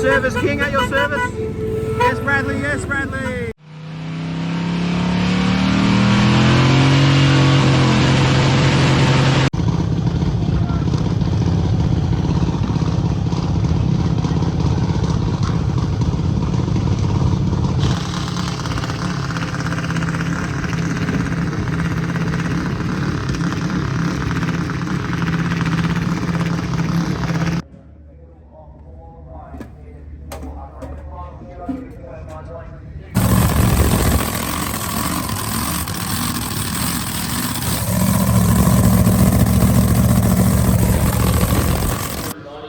service, King, at your service. Yes, Bradley, yes, Bradley.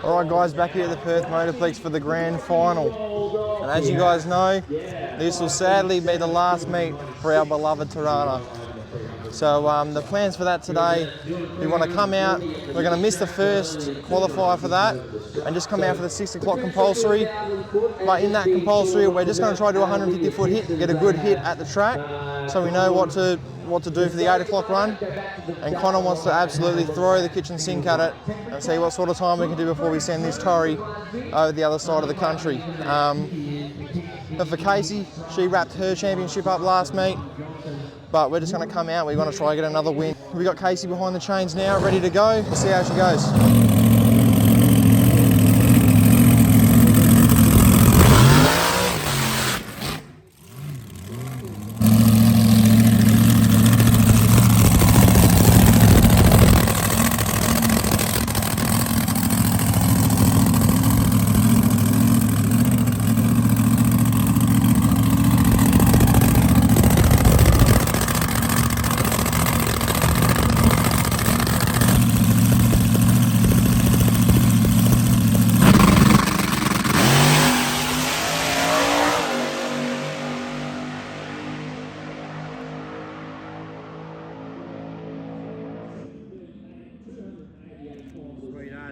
Alright guys, back here at the Perth Motorplex for the grand final. And as you guys know, this will sadly be the last meet for our beloved Torana. So the plans for that today, we want to come out, we're going to miss the first qualifier for that and just come out for the 6 o'clock compulsory. But in that compulsory, we're just going to try to do a 150 foot hit and get a good hit at the track so we know what to do for the 8 o'clock run. And Connor wants to absolutely throw the kitchen sink at it and see what sort of time we can do before we send this Tory over the other side of the country. But for Kasey, she wrapped her championship up last meet. But we're just going to come out, we want to try and get another win. We've got Kasey behind the chains now, ready to go. We'll see how she goes.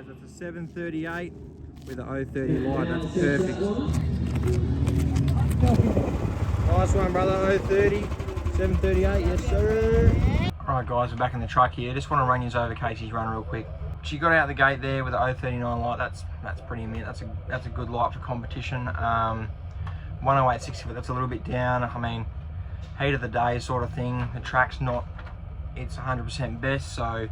That's a 738 with an 030 light, that's perfect. Nice one brother, 030, 738, yes sir. Alright guys, we're back in the truck here. Just want to run you over Kasey's run real quick. She got out the gate there with an 039 light, that's pretty mint, that's a good light for competition. 108.60, but that's a little bit down. I mean, heat of the day sort of thing. The track's not, it's 100% best, so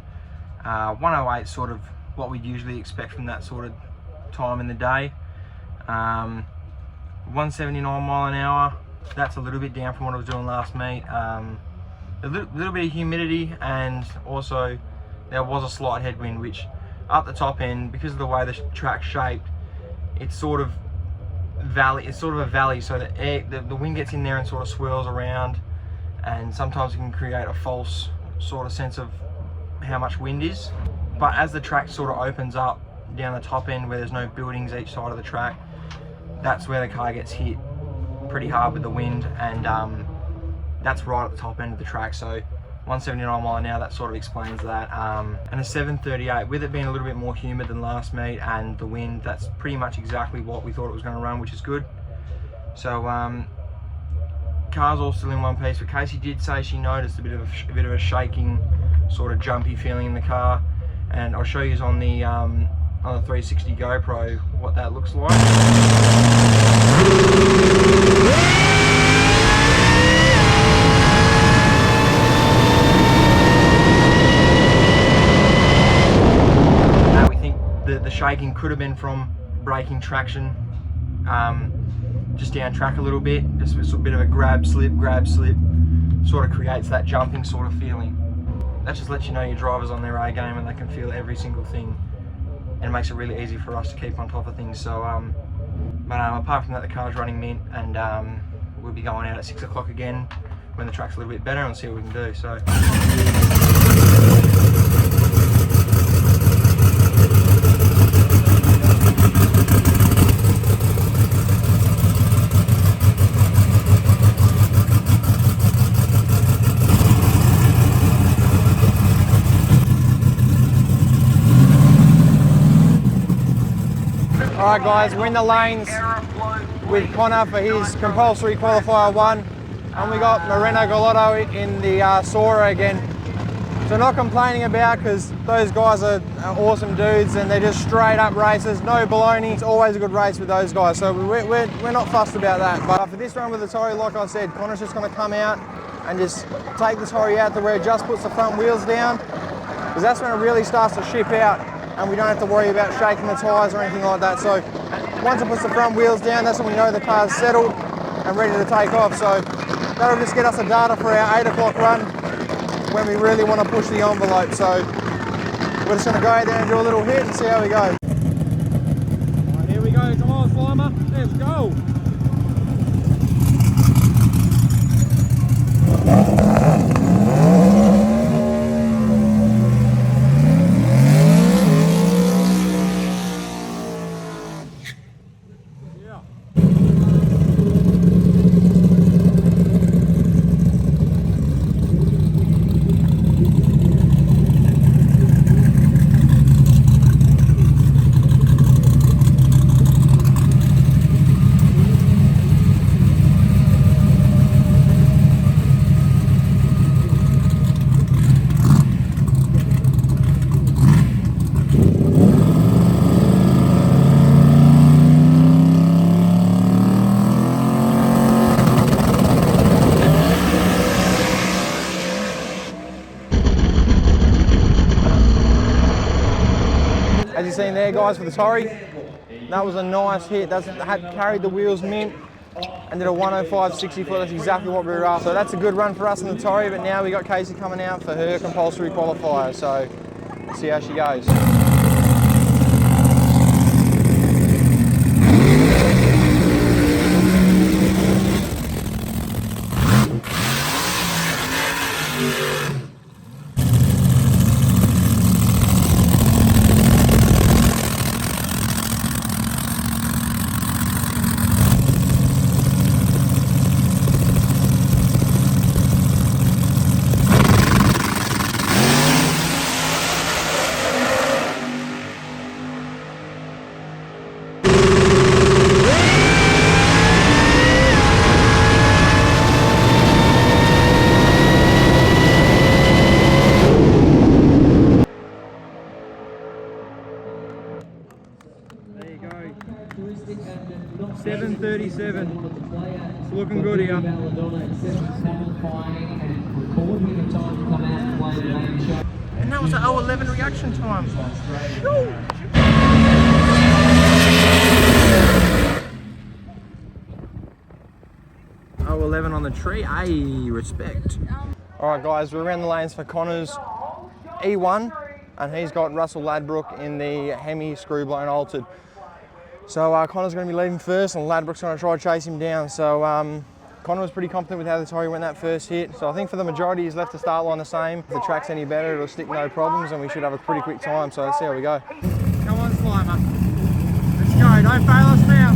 108 sort of what we'd usually expect from that sort of time in the day. 179 mile an hour, that's a little bit down from what I was doing last meet. A little bit of humidity, and also there was a slight headwind, which up the top end, because of the way the track's shaped, it's sort of a valley, so the wind gets in there and sort of swirls around, and sometimes it can create a false sort of sense of how much wind is. But as the track sort of opens up down the top end where there's no buildings each side of the track, that's where the car gets hit pretty hard with the wind, and that's right at the top end of the track. So 179 mile an hour, that sort of explains that. And a 738, with it being a little bit more humid than last meet and the wind, that's pretty much exactly what we thought it was going to run, which is good. So car's all still in one piece, but Kasey did say she noticed a bit of a shaking, sort of jumpy feeling in the car. And I'll show you on the 360 GoPro what that looks like. Now we think the shaking could have been from braking traction, just down track a little bit, just a bit of a grab slip, sort of creates that jumping sort of feeling. That just lets you know your driver's on their A game and they can feel every single thing, and makes it really easy for us to keep on top of things. So, but apart from that, the car's running mint, and we'll be going out at 6 o'clock again when the track's a little bit better and see what we can do. So. Alright guys, we're in the lanes with Connor for his compulsory qualifier 1, and we got Moreno Galotto in the Sora again. So not complaining about, because those guys are awesome dudes and they're just straight up racers, no baloney. It's always a good race with those guys, so we're not fussed about that. But for this run with the Torry, like I said, Connor's just going to come out and just take the Torry out to where it just puts the front wheels down, because that's when it really starts to ship out and we don't have to worry about shaking the tyres or anything like that. So once it puts the front wheels down, that's when we know the car's settled and ready to take off. So that'll just get us the data for our 8 o'clock run when we really want to push the envelope. So we're just going to go out there and do a little hit and see how we go. Right, here we go, come on Slimer, let's go. As you've seen there guys for the Torry, that was a nice hit. That had carried the wheels mint and did a 105.64. That's exactly what we were after. So that's a good run for us in the Torry, but now we got Kasey coming out for her compulsory qualifier. So let's see how she goes. There you go. 7:37. It's looking good here. And that was an 0:11 reaction time. 0:11 on the tree. Hey, respect. Alright guys, we're around the lanes for Connor's E1. And he's got Russell Ladbrook in the Hemi screw blown altered. So Connor's going to be leading first and Ladbrook's going to try to chase him down. So Connor was pretty confident with how the Torry went that first hit. So I think for the majority he's left the start line the same. If the track's any better, it'll stick no problems and we should have a pretty quick time. So let's see how we go. Come on Slimer. Let's go, don't fail us now.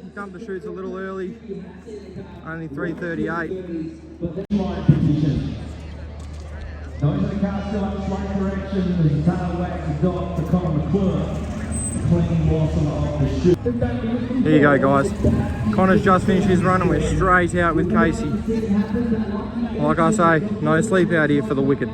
He dumped the chutes a little early, only 3:38. Going to the car still up slight correction as the tail wags the dot for Connor McClure. Clean morsel off the chute. Here you go guys. Connor's just finished his run and we're straight out with Kasey. Like I say, no sleep out here for the wicked.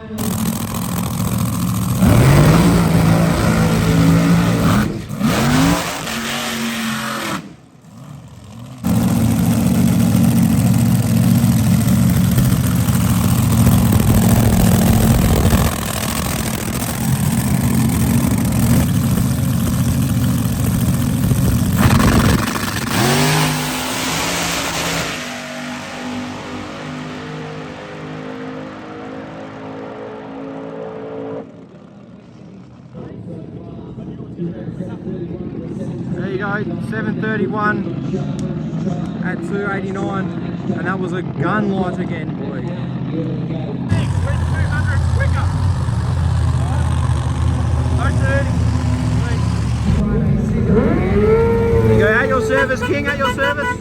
There you go, 7:31 at 289, and that was a gun light again, boy. 200 quicker. There you go, at your service, King, at your service.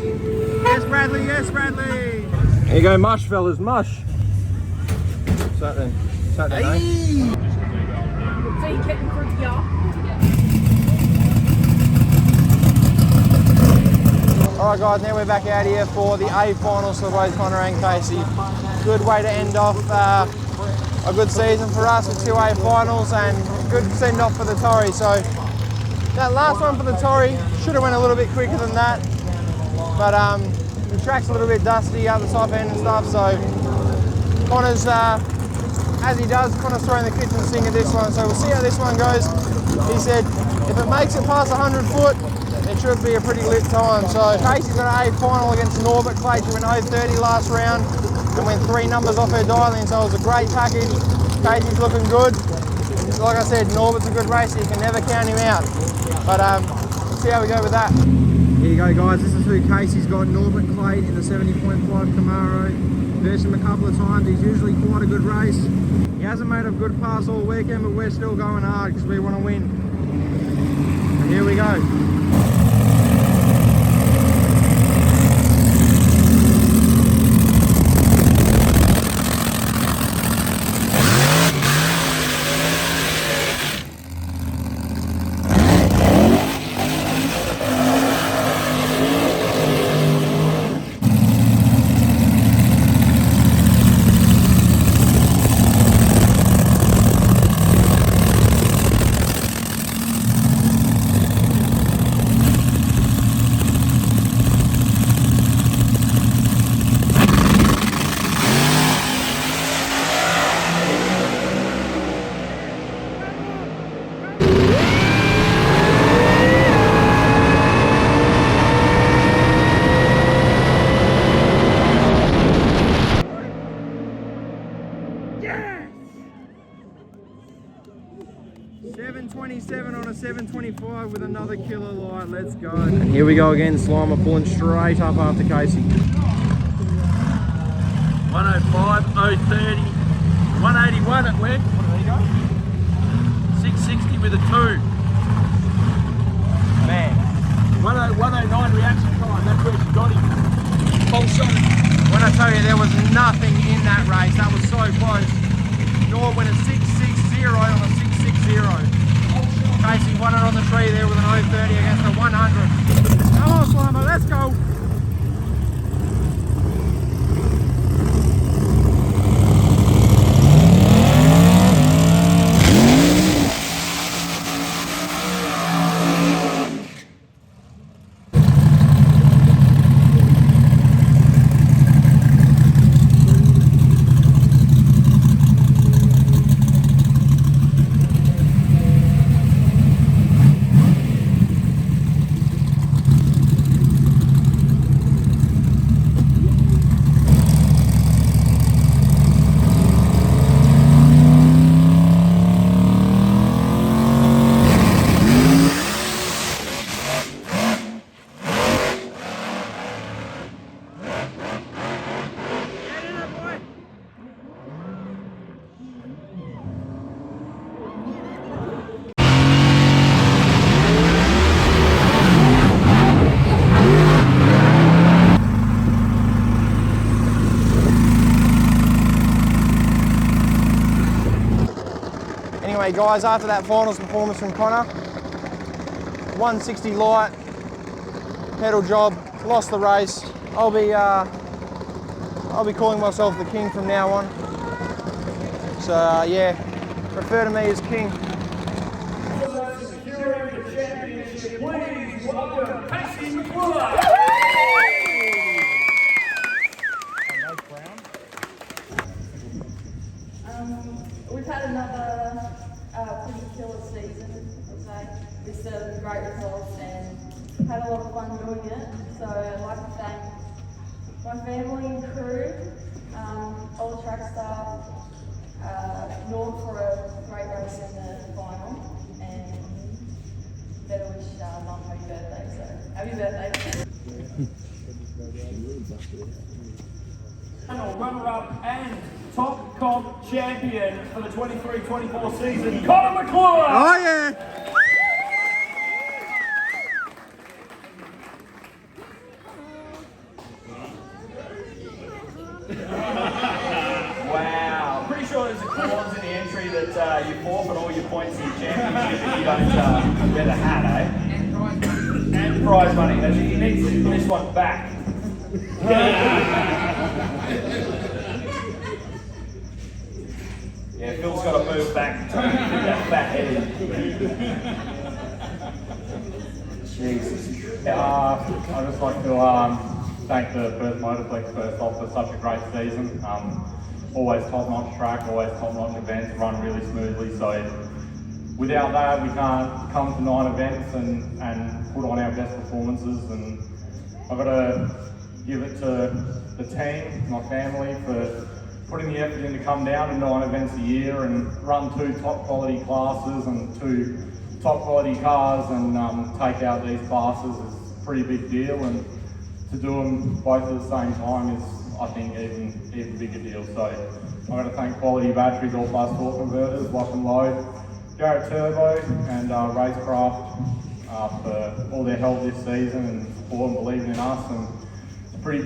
Yes, Bradley, yes, Bradley. There you go, mush, fellas, mush. Saturday, Saturday night. So you getting for the yard? Alright guys, now we're back out here for the A finals for both Connor and Kasey. Good way to end off a good season for us with 2 A finals, and good send off for the Torry. So that last one for the Torry should have went a little bit quicker than that, but the track's a little bit dusty at the top end and stuff, so Connor's, as he does, Connor's throwing the kitchen sink at this one, so we'll see how this one goes. He said if it makes it past 100 foot, it should be a pretty lit time. So Kasey's got an A final against Norbert Clay. She went 0.30 last round and went 3 numbers off her dialing, so it was a great package. Kasey's looking good. Like I said, Norbert's a good racer, you can never count him out. But let's see how we go with that. Here you go guys, this is who Kasey's got, Norbert Clay in the 70.5 Camaro. Versed him a couple of times, he's usually quite a good race. He hasn't made a good pass all weekend, but we're still going hard because we want to win. And here we go. On a 725 with another killer light, let's go. And here we go again, Slimer pulling straight up after Kasey. 105, 030, 181 it went. There you go. 660 with a 2. Man. 109 reaction time, that's where she got him. Compulsory. When I tell you there was nothing in that race, that was so close. Nor went a 660 on a 660. Kasey won it on the tree there with an 030 against a 100. Come on, Slimer, let's go. Anyway guys, after that finals performance from Connor, 160 light, pedal job, lost the race. I'll be calling myself the king from now on. So yeah, refer to me as king. Securing the championship, please welcome Kasey and Connor. We've had another pretty killer season, I'd say, with some great results and had a lot of fun doing it. So I'd like to thank my family and crew, all the track staff, North for a great race in the final, and runner-up and top comp champion for the 23-24 season, Connor McClure. Oh yeah! Wow. Pretty sure there's a clause in the entry that you forfeit all your points in the championship if you don't wear the hat, eh? And prize money. That's it. He needs this one back. Yeah, Phil's got to move back to get that fat head in. Jesus. I'd just like to thank the Perth Motorplex first off for such a great season. Always top-notch track, always top-notch events, run really smoothly. So without that, we can't come to 9 events and put on our best performances. And I've got to give it to the team, my family, for putting the effort in to come down to 9 events a year and run 2 top-quality classes and 2 top-quality cars and take out these classes is a pretty big deal. And to do them both at the same time is, I think, even bigger deal. So I've got to thank Quality Batteries, All Plus Torque Converters, Lock and Load, Garrett Turbo and Racecraft for all their help this season and support and believing in us. And it's a pretty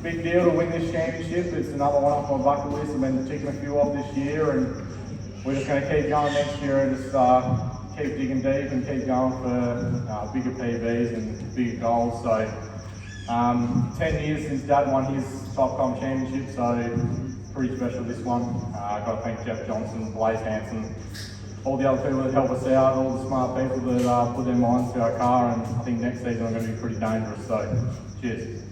big deal to win this championship. It's another one off my bucket list. I've been ticking a few off this year and we're just going to keep going next year and just keep digging deep and keep going for bigger PBs and bigger goals. So 10 years since Dad won his Top Comp Championship, so pretty special this one. I've got to thank Jeff Johnson, Blaze Hanson, all the other people that help us out, all the smart people that put their minds to our car, and I think next season we're going to be pretty dangerous, so cheers.